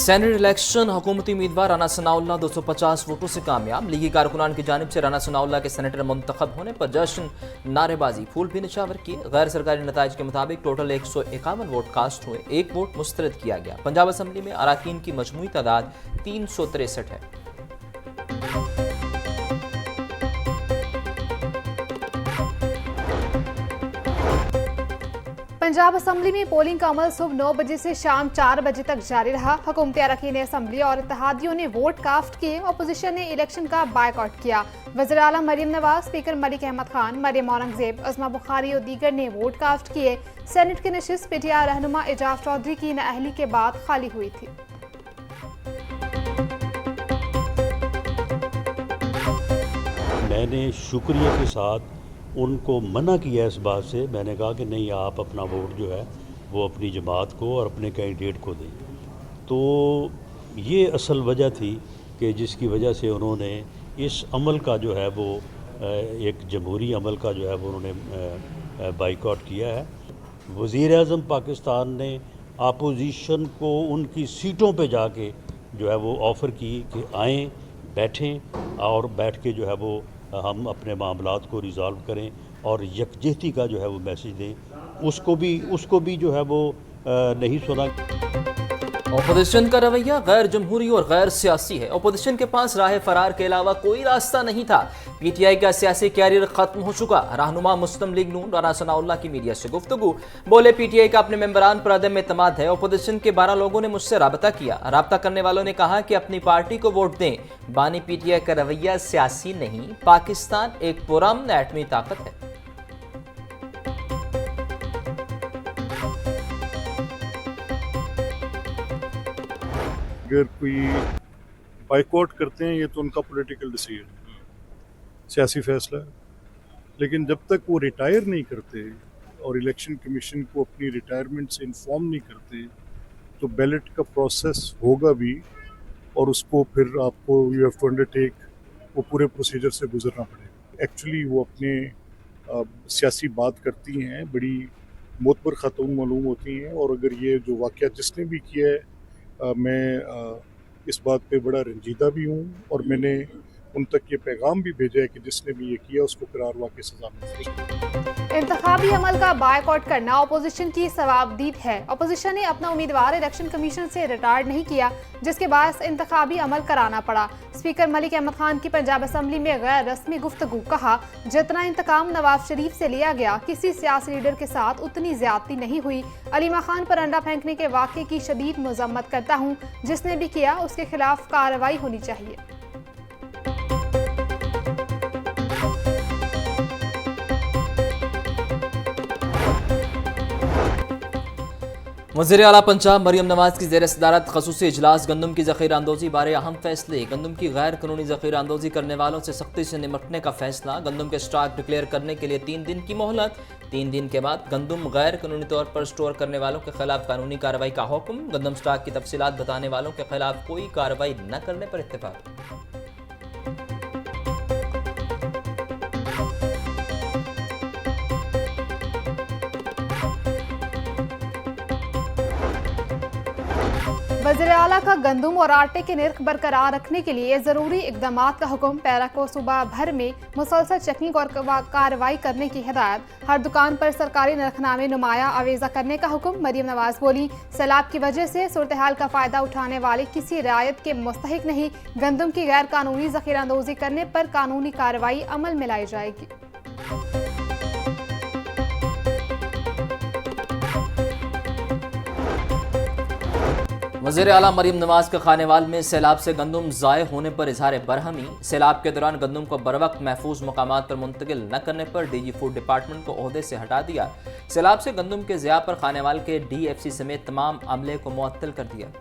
Senate election हुकूमती उम्मीदवार राना सनाउल्लाह 250 वोटों से कामयाब। लीगी कारकुनान की जानिब से राना सनाउल्लाह के सेनेटर मुंतखब होने पर जश्न, नारेबाजी, फूल भी निछावर किए। गैर सरकारी नताइज के मुताबिक टोटल 151 वोट कास्ट हुए, एक वोट मुस्तरद किया गया। पंजाब असम्बली में अराकीन की मजमूई तादाद 363 है। पंजाब असम्बली में पोलिंग का अमल सुबह 9 बजे से शाम 4 बजे तक जारी रहा। हुकूमती अरकान असम्बली और इत्तेहादियों ने वोट कास्ट किए। अपोजिशन ने इलेक्शन का बायकॉट किया। वज़ीर आला मरियम नवाज, स्पीकर मलिक अहमद खान, मरियम औरंगजेब, अज़मा बुखारी और दीगर ने वोट कास्ट किए। सेनेट की नशिस्त पीटीआई रहनुमा एजाज चौधरी की नाअहली के बाद खाली हुई थी। मैंने शुक्रिया के साथ उनको मना किया इस बात से। मैंने कहा कि नहीं, आप अपना वोट जो है वो अपनी जमात को और अपने कैंडिडेट को दें। तो ये असल वजह थी कि जिसकी वजह से उन्होंने इस अमल का जो है वो एक जमहूरी अमल का जो है वो उन्होंने बाइकआउट किया है। वज़ीर आज़म पाकिस्तान ने अपोजिशन को उनकी सीटों पे जाके जो है वो ऑफ़र की कि आएँ, बैठें और बैठ के जो है वो हम अपने मामलात को रिज़ॉल्व करें और यकजहती का जो है वो मैसेज दें। उसको भी जो है वो नहीं सुना। अपोजिशन का रवैया गैर जमहूरी और गैर सियासी है। अपोजिशन के पास राह फरार के अलावा कोई रास्ता नहीं था। पीटीआई का सियासी कैरियर खत्म हो चुका। रहनुमा मुस्लिम लीग नून राना सनाउल्लाह की मीडिया से गुफ्तगू, बोले पीटीआई का अपने मेंबरान पर अदम एतमाद है। अपोजिशन के 12 लोगों ने मुझसे राबता किया। राबता करने वालों ने कहा कि अपनी पार्टी को वोट दें। बानी पीटीआई का रवैया सियासी नहीं, पाकिस्तान एक पुरअमन एटमी ताकत है। अगर कोई बाइकआउट करते हैं ये तो उनका पॉलिटिकल डिसीजन, सियासी फैसला है। लेकिन जब तक वो रिटायर नहीं करते और इलेक्शन कमीशन को अपनी रिटायरमेंट से इन्फॉर्म नहीं करते तो बैलेट का प्रोसेस होगा भी और उसको फिर आपको यू हैव टू अंडरटेक वो पूरे प्रोसीजर से गुजरना पड़ेगा। एक्चुअली वो अपने सियासी बात करती हैं, बड़ी मोतबर खातून मालूम होती हैं। और अगर ये जो वाक़या जिसने भी किया है मैं इस बात पे बड़ा रंजीदा भी हूँ और मैंने उन तक ये पैगाम भी भेजा है कि जिसने भी ये किया उसको करार वाक़ई सज़ा मिले। इंतखाबी अमल का बायकॉट करना अपोजिशन की सवाबदीद है। अपोजिशन ने अपना उम्मीदवार इलेक्शन कमीशन से रिटायर्ड नहीं किया, जिसके बाद इंतखाबी अमल कराना पड़ा। स्पीकर मलिक अहमद खान की पंजाब असम्बली में गैर रस्मी गुफ्तगू, कहा जितना इंतकाम नवाज शरीफ से लिया गया किसी सियासी लीडर के साथ उतनी ज्यादती नहीं हुई। अलीमा खान पर अंडा फेंकने के वाक़े की शदीद मजम्मत करता हूँ। जिसने भी किया उसके खिलाफ कार्रवाई होनी चाहिए। वज़ीर आला पंजाब मरियम नवाज की ज़ेर सदारत ख़ुसूसी इजलास। गंदम की ज़ख़ीरा अंदोज़ी बारे अहम फैसले। गंदम की गैर कानूनी ज़ख़ीरा अंदोज़ी करने वालों से सख्ती से निपटने का फैसला। गंदम के स्टॉक डिक्लेयर करने के लिए 3 दिन की मोहलत। 3 दिन के बाद गंदम गैर कानूनी तौर पर स्टोर करने वालों के खिलाफ कानूनी कार्रवाई का हुक्म। गंदम स्टॉक की तफसीलात बताने वालों के खिलाफ कोई कार्रवाई न करने पर इत्तेफाक। वज़ीर आला का गंदम और आटे के निर्ख बरकरार रखने के लिए ज़रूरी इकदाम का हुक्म। पैरा को सूबा भर में मुसलसल चेकिंग और कार्रवाई करने की हिदायत। हर दुकान पर सरकारी नरखनामे नुमाया आवेजा करने का हुक्म। मरियम नवाज बोली, सैलाब की वजह से सूरत हाल का फ़ायदा उठाने वाले किसी रियायत के मुस्तहिक नहीं। गंदम की गैर कानूनी ज़ख़ीरा अंदोज़ी करने पर कानूनी कार्रवाई अमल में लाई जाएगी। वज़ीर आला मरियम नवाज के खानेवाल में सैलाब से गंदम ज़ाय होने पर इजहार बरहमी। सैलाब के दौरान गंदम को बरवक्त महफूज मकामात पर मुंतकिल न करने पर डीजी फूड डिपार्टमेंट को ओहदे से हटा दिया। सैलाब से गंदम के ज़िया पर खानेवाल के DFC समेत तमाम अमले को मुअत्तल कर दिया।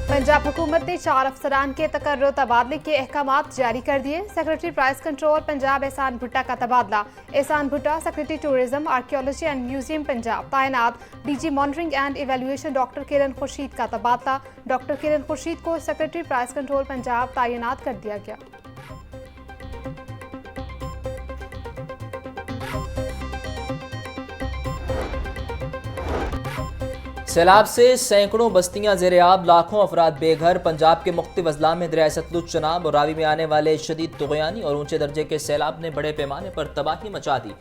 पंजाब हुकूमत ने 4 अफसरान के तकर्रुर तबादले के अहकामात जारी कर दिए। सेक्रेटरी प्राइस कंट्रोल पंजाब एहसान भुट्टा का तबादला। Ehsan Bhutta secretary tourism, archaeology and museum Punjab तैनात। DG monitoring and evaluation doctor Kiran Khurshid का तबादला। डॉक्टर किरण खुर्शीद को सेक्रेटरी प्राइस कंट्रोल पंजाब तैनात कर दिया गया। सैलाब से सैकड़ों बस्तियां ज़ेर-ए-आब, लाखों अफराद बेघर। पंजाब के मुख्तलिफ अजला में दरिया सतलुज, चनाब और रावी में आने वाले शदीद तुग़यानी और ऊंचे दर्जे के सैलाब ने बड़े पैमाने पर तबाही मचा दी।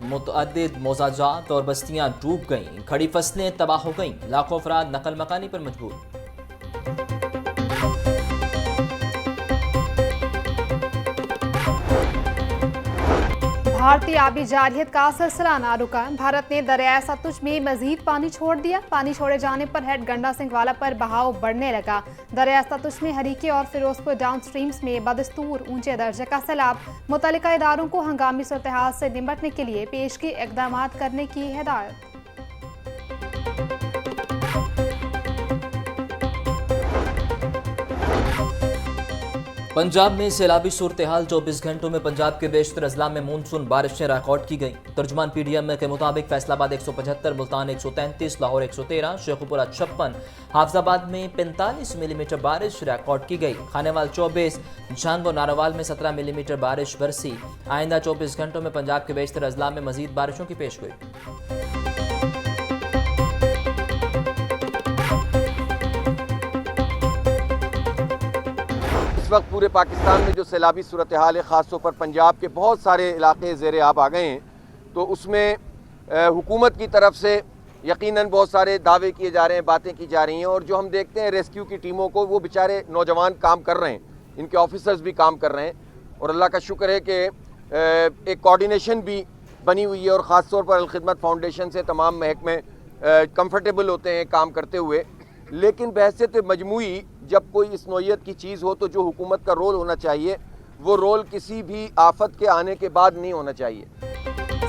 मुतअद्दिद मोज़ाजात और बस्तियां डूब गईं, खड़ी फसलें तबाह हो गईं, लाखों अफराद नकल मकानी पर मजबूर। भारतीय आबी जारहियत का सिलसिला ना रुका। भारत ने दरिया सतलुज में मजीद पानी छोड़ दिया। पानी छोड़े जाने पर हेड गंडा सिंह वाला पर बहाव बढ़ने लगा। दरिया सतलुज में हरीके और फिरोजपुर डाउन स्ट्रीम्स में बदस्तूर ऊंचे दर्जे का सैलाब। मुतल्लिका इदारों को हंगामी सूरत-ए-हाल से निपटने के लिए पेशगी इक़दाम करने की हिदायत। पंजाब में सैलाबी सूरत-ए-हाल। 24 घंटों में पंजाब के बेशतर अजला में मानसून बारिशें रिकॉर्ड की गईं। तर्जुमान PDM के मुताबिक फैसलाबाद 175, मुल्तान 133, लाहौर 113, शेखुपुरा 56, हाफजाबाद में 45 मिलीमीटर बारिश रिकॉर्ड की गई। खानेवाल 24, झांग और नारोवाल में 17 मिलीमीटर बारिश बरसी। आइंदा 24 घंटों में पंजाब के बेशतर अजला में मजीद बारिशों की पेशगोई। इस वक्त पूरे पाकिस्तान में जो सैलाबी सूरत हाल है, ख़ास तौर पर पंजाब के बहुत सारे इलाके ज़ेर आब आ गए हैं, तो उसमें हुकूमत की तरफ से यकीनन बहुत सारे दावे किए जा रहे हैं, बातें की जा रही हैं। और जो हम देखते हैं रेस्क्यू की टीमों को, वो बेचारे नौजवान काम कर रहे हैं, इनके ऑफिसर्स भी काम कर रहे हैं। और अल्लाह का शुक्र है कि एक कोऑर्डिनेशन भी बनी हुई है और ख़ास तौर पर अल-खिदमत फाउंडेशन से तमाम महकमे कंफर्टेबल होते हैं काम करते हुए। लेकिन बहैसियत मजमूई जब कोई इस नौइयत की चीज़ हो, तो जो हुकूमत का रोल होना चाहिए वो रोल किसी भी आफत के आने के बाद नहीं होना चाहिए।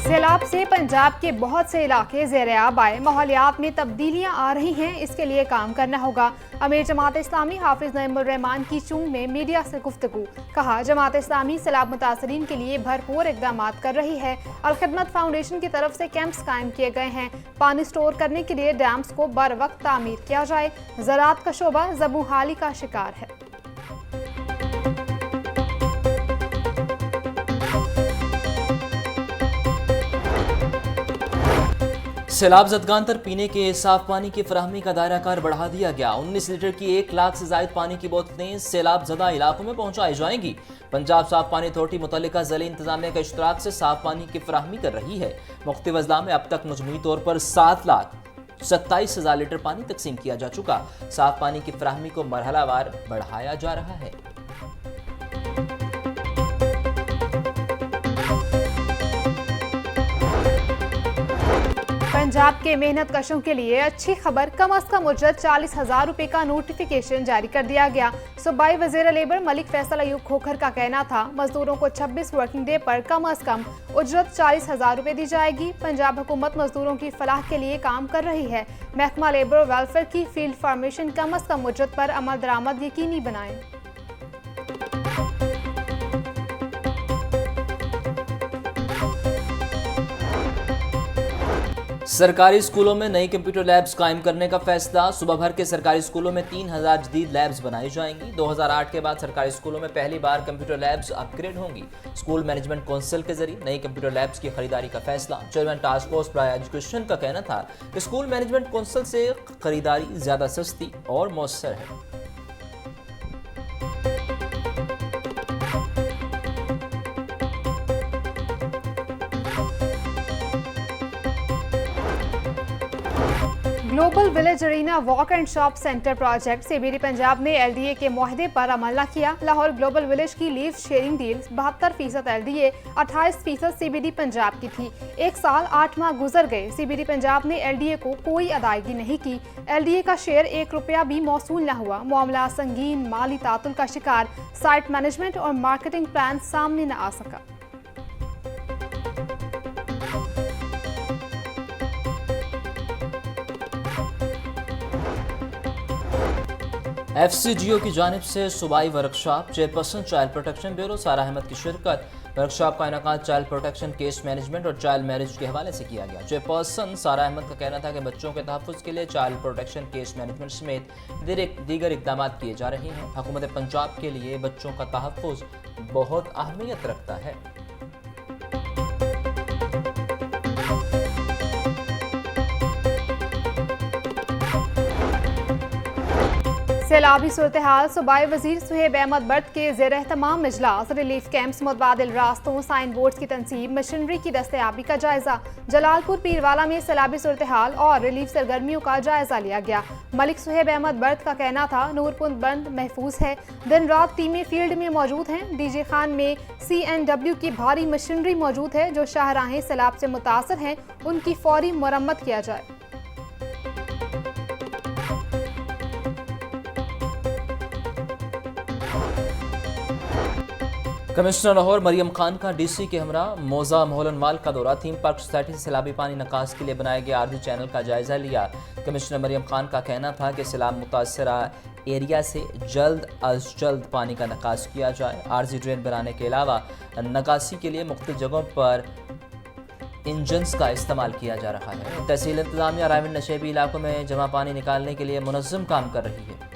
सैलाब से पंजाब के बहुत से इलाके ज़ेर-ए-आब आए। माहौलियात में तब्दीलियां आ रही हैं, इसके लिए काम करना होगा। अमीर जमात इस्लामी हाफिज नईमुर रहमान की चूंग में मीडिया से गुफ्तगू। कहा, जमात इस्लामी सैलाब मुतासरीन के लिए भरपूर इक़दाम कर रही है। अल-खिदमत फाउंडेशन की तरफ से कैंप्स कायम किए गए हैं। पानी स्टोर करने के लिए डैम्स को बर वक्त तामीर किया जाए। ज़राअत का शोबा ज़बूहाली का शिकार है। सैलाब ज़दगान तक पीने के साफ पानी की फराहमी का दायरा कार बढ़ा दिया गया। 19 लीटर की 1 लाख से ज़ायद पानी की बोतलें सैलाब ज़दा इलाकों में पहुंचाई जाएंगी। पंजाब साफ पानी अथॉरिटी मुतल्लिका ज़िले इंतजामिया के इश्तराक से साफ पानी की फराहमी कर रही है। मुख्तलिफ अजला में अब तक मजमूई तौर पर 7,27,000 लीटर पानी तकसीम किया जा चुका। साफ पानी की फराहमी को मरहलावार बढ़ाया जा रहा है। पंजाब के मेहनत कशों के लिए अच्छी खबर, कम अज कम उजरत 40,000 रुपए का नोटिफिकेशन जारी कर दिया गया। सूबाई वज़ीर लेबर मलिक फैसल अयूब खोखर का कहना था, मजदूरों को 26 वर्किंग डे पर कम अज कम उजरत 40,000 रुपए दी जाएगी। पंजाब हुकूमत मजदूरों की फलाह के लिए काम कर रही है। महकमा लेबर और वेलफेयर की फील्ड फार्मेशन कम अज कम उजरत पर अमल दरामद यकीनी बनाए। सरकारी स्कूलों में नई कंप्यूटर लैब्स कायम करने का फैसला। सुबह भर के सरकारी स्कूलों में 3,000 जदीद लैब्स बनाई जाएंगी। 2008 के बाद सरकारी स्कूलों में पहली बार कंप्यूटर लैब्स अपग्रेड होंगी। स्कूल मैनेजमेंट काउंसिल के जरिए नई कंप्यूटर लैब्स की खरीदारी का फैसला। Chairman task force prior education का कहना था कि स्कूल मैनेजमेंट काउंसिल से खरीदारी ज्यादा सस्ती और मौसर है। Global village arena walk and shop centre project CBD Punjab ने LDA के मुआहदे पर अमल न किया। लाहौर ग्लोबल विलेज की leave sharing deal 72% LDA, 28% CBD Punjab की थी। 1 साल 8 माह गुजर गए, CBD पंजाब ने LDA को कोई अदायगी नहीं की। LDA का शेयर 1 रुपया भी मौसूल न हुआ। मामला संगीन माली तातुल का शिकार। साइट मैनेजमेंट और मार्केटिंग प्लान सामने न आ सका। FCGO की जानिब से सूबाई workshop. Chairperson child protection bureau सारा अहमद की शिरकत। वर्कशॉप का इनेकाद चाइल्ड प्रोटेक्शन, केस मैनेजमेंट और चाइल्ड मैरिज के हवाले से किया गया। चेयरपर्सन सारा अहमद का कहना था कि बच्चों के तहफ़्फ़ुज़ के लिए चाइल्ड प्रोटेक्शन, केस मैनेजमेंट समेत दीगर इक़दाम किए जा रहे हैं। हुकूमत पंजाब के लिए बच्चों का तहफ़्फ़ुज़ बहुत अहमियत रखता है। सैलाबी सूरत हाल सूबाई वजीर सुहेब अहमद बट के ज़ेर एहतमाम इजलास रिलीफ कैंप्स मुतबादिल रास्तों साइन बोर्ड्स की तनसीब मशीनरी की दस्तयाबी का जायजा। जलालपुर पीरवाला में सैलाबी सूरत हाल और रिलीफ सरगर्मियों का जायजा लिया गया। मलिक सुहेब अहमद बट का कहना था नूरपुर बंद महफूज है, दिन रात टीमें फील्ड में मौजूद हैं। डीजे खान में CNW की भारी मशीनरी मौजूद है, जो शाहराहें सैलाब से मुतासर हैं उनकी फौरी मरम्मत किया जाए। कमिश्नर लाहौर मरियम खान का DC के हमरा मौजा मोहलन माल का दौरा। थीम पार्क सोसाइटी से सैलाबी पानी निकास के लिए बनाए गए आर्जी चैनल का जायजा लिया। कमिश्नर मरियम खान का कहना था कि सैलाब मुतासरा एरिया से जल्द अज जल्द पानी का निकास किया जाए। आर्जी ड्रेन बनाने के अलावा निकासी के लिए मुख्तलिफ जगहों पर इंजन्स का इस्तेमाल किया जा रहा है। तहसील इंतजामिया रायविंड नशेबी इलाकों में जमा पानी निकालने के लिए मुनज़्ज़म काम कर रही है।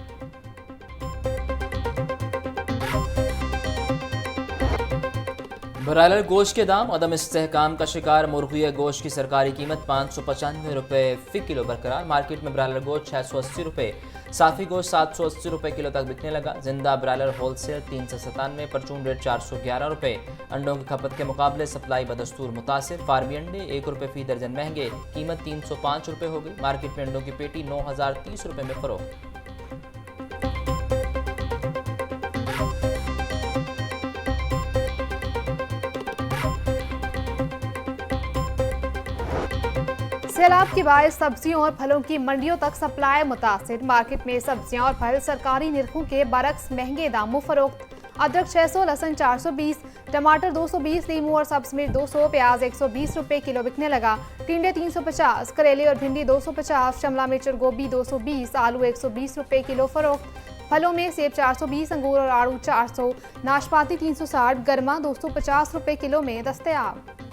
ब्रायलर गोश्त के दाम अदम इस्तेहकाम का शिकार। मुर्गिया गोश्त की सरकारी कीमत 595 रुपये फ़ी किलो बरकरार। मार्केट में ब्रायलर गोश्त 680 रुपये, साफ़ी गोश्त 780 रुपये किलो तक बिकने लगा। जिंदा ब्रायलर होलसेल 397, परचून रेट 411 रुपये। अंडों की खपत के मुकाबले सप्लाई बदस्तूर मुतासिर। फार्मी अंडे 1 रुपये फ़ी दर्जन महंगे, कीमत 305 रुपये हो गई। मार्केट में अंडों की पेटी 9030 रुपये में फ़रोख्त। सैलाब के बायस सब्जियों और फलों की मंडियों तक सप्लाई मुतासिर। मार्केट में सब्जियां और फल सरकारी निरखों के बरक्स महंगे दामों फरोख्त। अदरक 600, लहसुन 420, टमाटर 220, लीमू और सब्ज मिर्च 200, प्याज 120 रुपये किलो बिकने लगा। टिंडे 350, करेले और भिंडी 250, शिमला मिर्च और गोभी 220, आलू 120 रुपये किलो फरोख्त। फलों में सेब 420, अंगूर और आड़ू 400, नाशपाती 360, गरमा 250 रुपये किलो में दस्तयाब।